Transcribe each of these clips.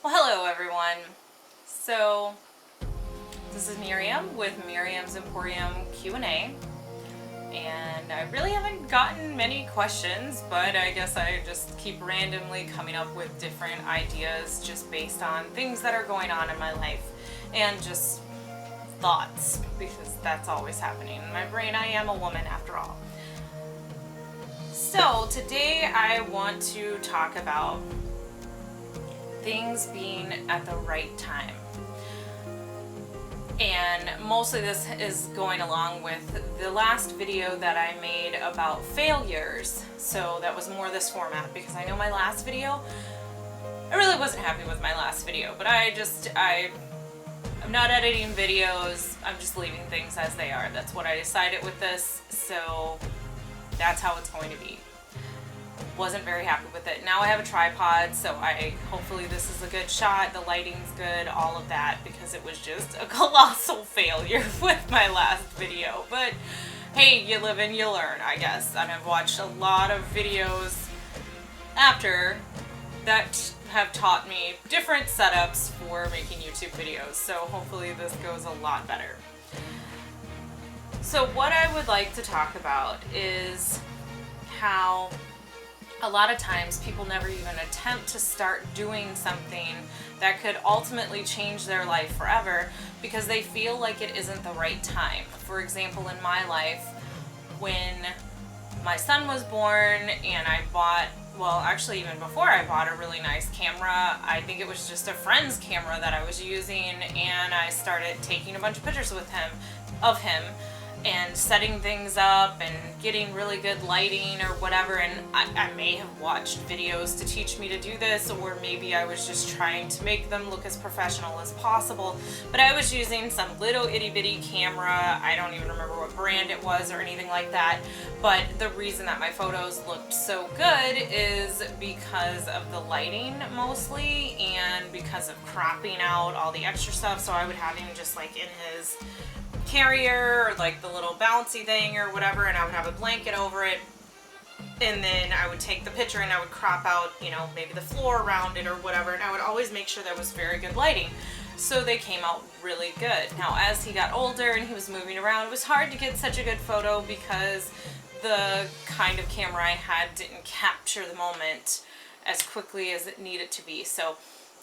Well, hello everyone. So, this is Miriam with Miriam's Emporium Q&A. And I really haven't gotten many questions, but I guess I just keep randomly coming up with different ideas just based on things that are going on in my life and just thoughts, because that's always happening in my brain. I am a woman after all. So, today I want to talk about things being at the right time. And mostly this is going along with the last video that I made about failures. So that was more this format, because I know my last video, I really wasn't happy with my last video, but I'm not editing videos, I'm just leaving things as they are. That's what I decided with this, so that's how it's going to be. Wasn't very happy with it. Now I have a tripod, so hopefully this is a good shot, the lighting's good, all of that, because it was just a colossal failure with my last video. But hey, you live and you learn, I guess. And I've watched a lot of videos after that have taught me different setups for making YouTube videos, so hopefully this goes a lot better. So what I would like to talk about is how a lot of times people never even attempt to start doing something that could ultimately change their life forever because they feel like it isn't the right time. For example, in my life, when my son was born and I bought, well, actually even before I bought a really nice camera, I think it was just a friend's camera that I was using, and I started taking a bunch of pictures of him and setting things up and getting really good lighting or whatever. And I may have watched videos to teach me to do this, or maybe I was just trying to make them look as professional as possible, but I was using some little itty bitty camera. I don't even remember what brand it was or anything like that, but the reason that my photos looked so good is because of the lighting mostly, and because of cropping out all the extra stuff. So I would have him just like in his carrier, or like the little bouncy thing or whatever, and I would have a blanket over it, and then I would take the picture and I would crop out, maybe the floor around it or whatever, and I would always make sure there was very good lighting, so they came out really good. Now as he got older and he was moving around, it was hard to get such a good photo because the kind of camera I had didn't capture the moment as quickly as it needed to be. So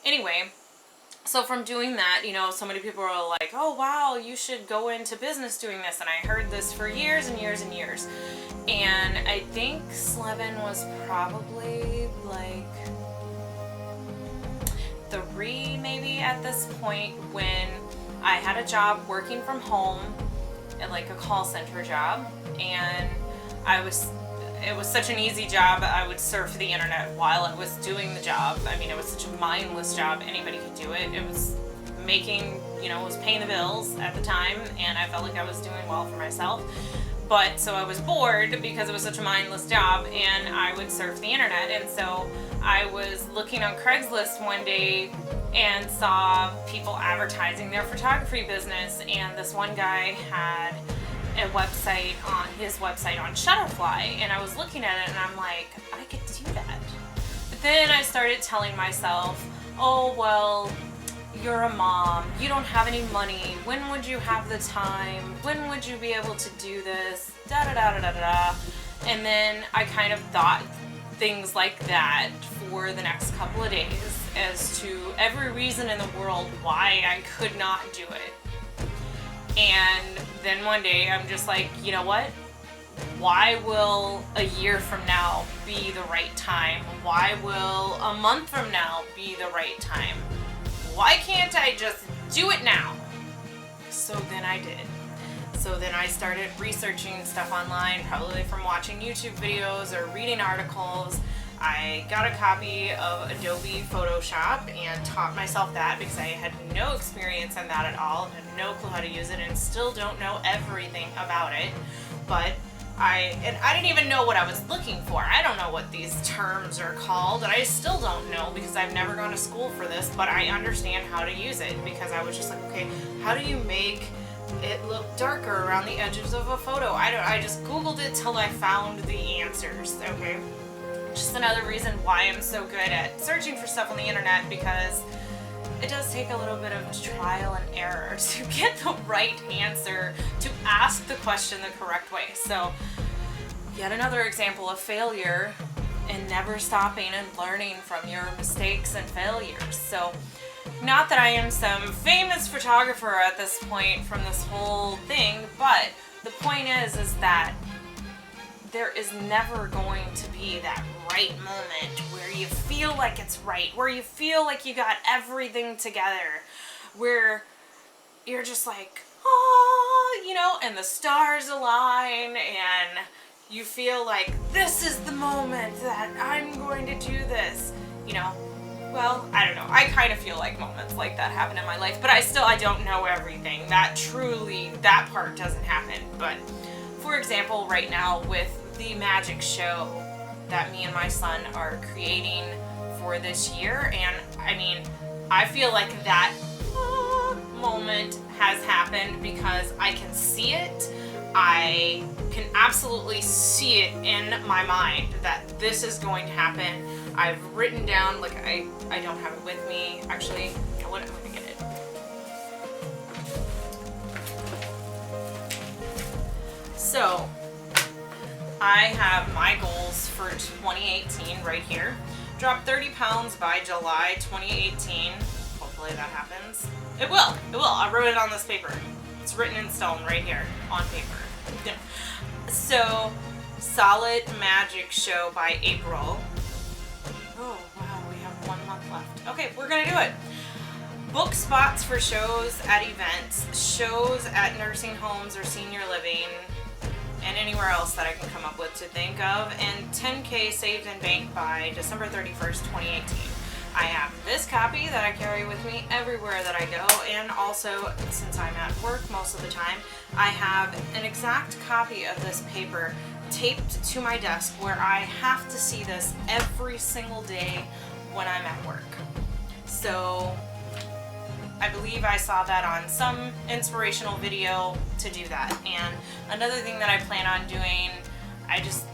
anyway, so from doing that, so many people are like, oh wow, you should go into business doing this. And I heard this for years and years and years. And I think Slevin was probably like 3 maybe at this point, when I had a job working from home at like a call center job. And it was such an easy job. I would surf the internet while I was doing the job. I mean, it was such a mindless job. Anybody could do it. It was making, it was paying the bills at the time, and I felt like I was doing well for myself. But so I was bored because it was such a mindless job, and I would surf the internet. And so I was looking on Craigslist one day and saw people advertising their photography business, and this one guy had a website on his website on Shutterfly, and I was looking at it and I'm like, I could do that. But then I started telling myself, oh well, you're a mom, you don't have any money, when would you have the time, when would you be able to do this, da da da da da da. And then I kind of thought things like that for the next couple of days as to every reason in the world why I could not do it. And then one day I'm just like, you know what? Why will a year from now be the right time? Why will a month from now be the right time? Why can't I just do it now? So then I did. So then I started researching stuff online, probably from watching YouTube videos or reading articles. I got a copy of Adobe Photoshop and taught myself that, because I had no experience in that at all, had no clue how to use it, and still don't know everything about it. But I didn't even know what I was looking for. I don't know what these terms are called, and I still don't know because I've never gone to school for this, but I understand how to use it, because I was just like, okay, how do you make it look darker around the edges of a photo? I just Googled it till I found the answers, okay? Just another reason why I'm so good at searching for stuff on the internet, because it does take a little bit of trial and error to get the right answer, to ask the question the correct way. So, yet another example of failure and never stopping and learning from your mistakes and failures. So, not that I am some famous photographer at this point from this whole thing, but the point is that there is never going to be that right moment where you feel like it's right, where you feel like you got everything together, where you're just like, oh, you know, and the stars align and you feel like this is the moment that I'm going to do this, you know. Well, I don't know. I kind of feel like moments like that happen in my life, but I don't know everything. That part doesn't happen. But for example, right now with the magic show that me and my son are creating for this year, and I mean, I feel like that moment has happened because I can see it. I can absolutely see it in my mind that this is going to happen. I've written down, like, I don't have it with me. Actually, I'm going to get it. So, I have my goals for 2018 right here. Drop 30 pounds by July 2018. Hopefully that happens. It will. I wrote it on this paper. It's written in stone right here on paper. So, solid magic show by April. Oh, wow, we have 1 month left. Okay, we're gonna do it. Book spots for shows at events, shows at nursing homes or senior living, and anywhere else that I can come up with to think of, and 10K saved and banked by December 31st, 2018. I have this copy that I carry with me everywhere that I go, and also, since I'm at work most of the time, I have an exact copy of this paper taped to my desk where I have to see this every single day when I'm at work. So, I believe I saw that on some inspirational video to do that. And another thing that I plan on doing, I just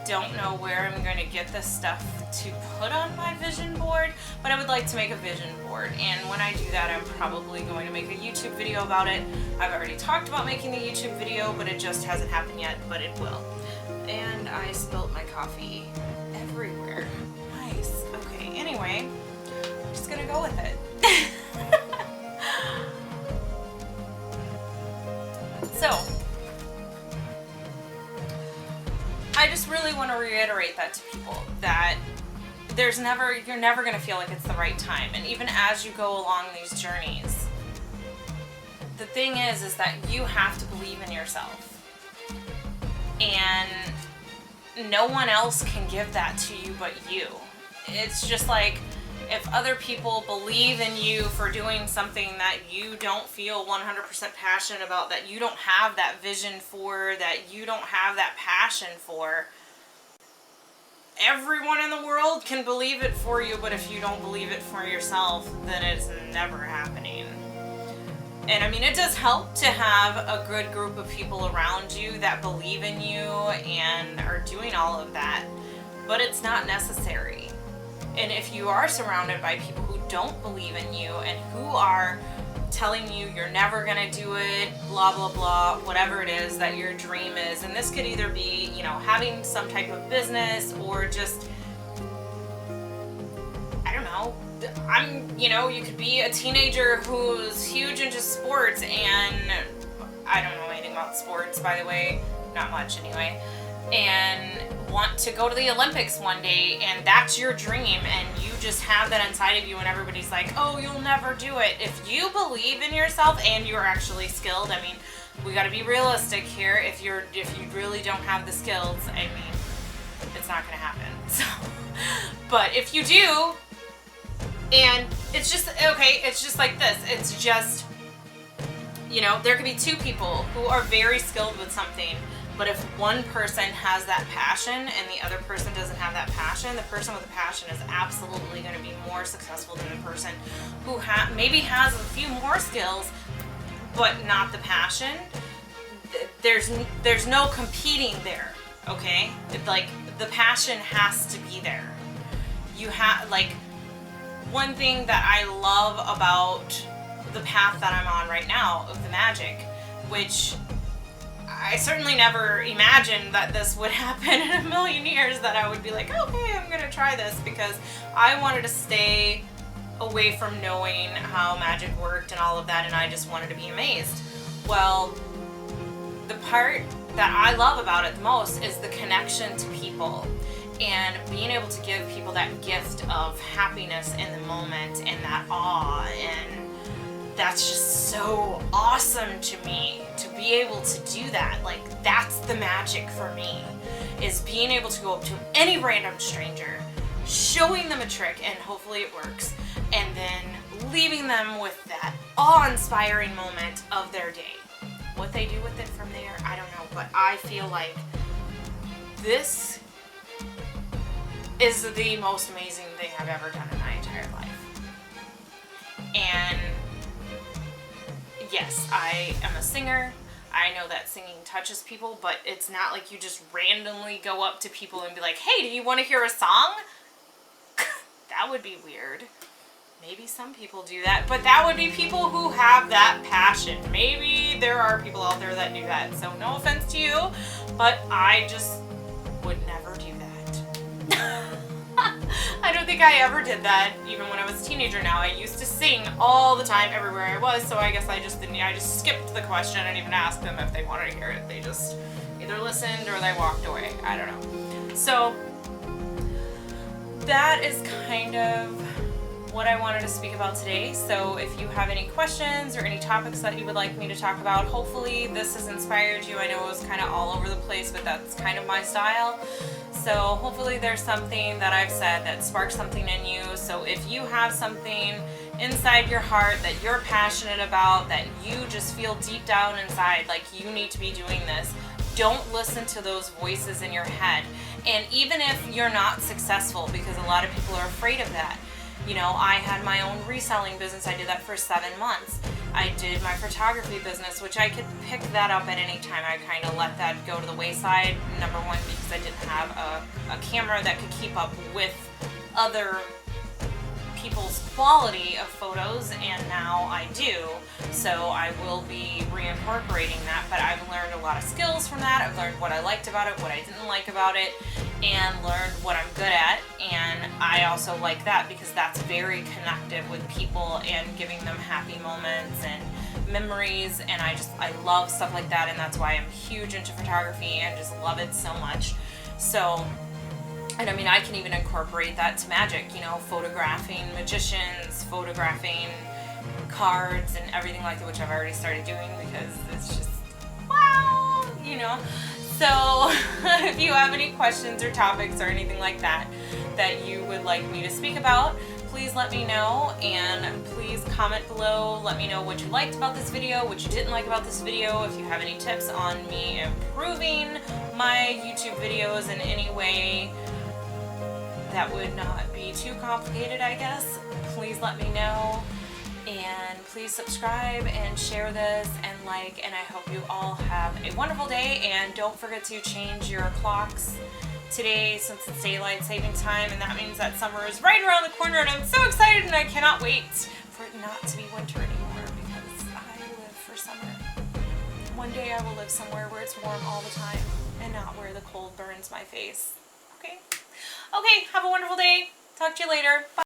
don't know where I'm going to get this stuff to put on my vision board, but I would like to make a vision board, and when I do that, I'm probably going to make a YouTube video about it. I've already talked about making the YouTube video, but it just hasn't happened yet, but it will. And I spilled my coffee everywhere. Nice. Okay, anyway, I'm just gonna go with it. So, I just really want to reiterate that to people, that you're never going to feel like it's the right time. And even as you go along these journeys, the thing is that you have to believe in yourself. And no one else can give that to you but you. It's just like, if other people believe in you for doing something that you don't feel 100% passionate about, that you don't have that vision for, that you don't have that passion for, everyone in the world can believe it for you, but if you don't believe it for yourself, then it's never happening. And I mean, it does help to have a good group of people around you that believe in you and are doing all of that, but it's not necessary. And if you are surrounded by people who don't believe in you and who are telling you you're never gonna do it, blah, blah, blah, whatever it is that your dream is, and this could either be, you know, having some type of business or just, I don't know, you could be a teenager who's huge into sports, and I don't know anything about sports, by the way, not much anyway, and want to go to the Olympics one day, and that's your dream, and you just have that inside of you, and everybody's like, oh, you'll never do it. If you believe in yourself and you're actually skilled, I mean, we got to be realistic here. If you really don't have the skills, I mean, it's not going to happen. So, but if you do, and it's just like this. It's just, you know, there could be two people who are very skilled with something, but if one person has that passion and the other person doesn't have that passion, the person with the passion is absolutely going to be more successful than the person who maybe has a few more skills, but not the passion. There's no competing there, okay? Like, the passion has to be there. You have, like, one thing that I love about the path that I'm on right now of the magic, which I certainly never imagined that this would happen in a million years, that I would be like, okay, I'm gonna try this, because I wanted to stay away from knowing how magic worked and all of that, and I just wanted to be amazed. Well, the part that I love about it the most is the connection to people and being able to give people that gift of happiness in the moment and that awe, and that's just so awesome to me to be able to do that. Like, that's the magic for me, is being able to go up to any random stranger, showing them a trick, and hopefully it works, and then leaving them with that awe-inspiring moment of their day. What they do with it from there, I don't know, but I feel like this is the most amazing thing I've ever done in my entire life. And yes, I am a singer. I know that singing touches people, but it's not like you just randomly go up to people and be like, hey, do you want to hear a song? That would be weird. Maybe some people do that, but that would be people who have that passion. Maybe there are people out there that do that, so no offense to you, but I just would never do that. I don't think I ever did that, even when I was a teenager. Now, I used to sing all the time everywhere I was, so I guess I just skipped the question and even asked them if they wanted to hear it. They just either listened or they walked away. I don't know. So that is kind of what I wanted to speak about today. So if you have any questions or any topics that you would like me to talk about, hopefully this has inspired you. I know it was kind of all over the place, but that's kind of my style. So hopefully there's something that I've said that sparks something in you. So if you have something inside your heart that you're passionate about, that you just feel deep down inside like you need to be doing this, don't listen to those voices in your head. And even if you're not successful, because a lot of people are afraid of that. You know, I had my own reselling business. I did that for 7 months. I did my photography business, which I could pick that up at any time. I kind of let that go to the wayside, number one, because I didn't have a camera that could keep up with other people's quality of photos, and now I do. So I will be reincorporating that, but I've learned a lot of skills from that. I've learned what I liked about it, what I didn't like about it, and learned what I'm good at. And I also like that because that's very connective with people and giving them happy moments and memories, and I love stuff like that, and that's why I'm huge into photography and just love it so much. So, and I mean, I can even incorporate that to magic, you know, photographing magicians, photographing cards and everything like that, which I've already started doing because it's just, wow, you know. So if you have any questions or topics or anything like that that you would like me to speak about, please let me know, and please comment below. Let me know what you liked about this video, what you didn't like about this video. If you have any tips on me improving my YouTube videos in any way that would not be too complicated, I guess, please let me know. And please subscribe and share this and like, and I hope you all have a wonderful day. And don't forget to change your clocks today, since it's daylight saving time, and that means that summer is right around the corner, and I'm so excited and I cannot wait for it not to be winter anymore, because I live for summer. One day I will live somewhere where it's warm all the time and not where the cold burns my face. Okay? Okay, have a wonderful day. Talk to you later. Bye.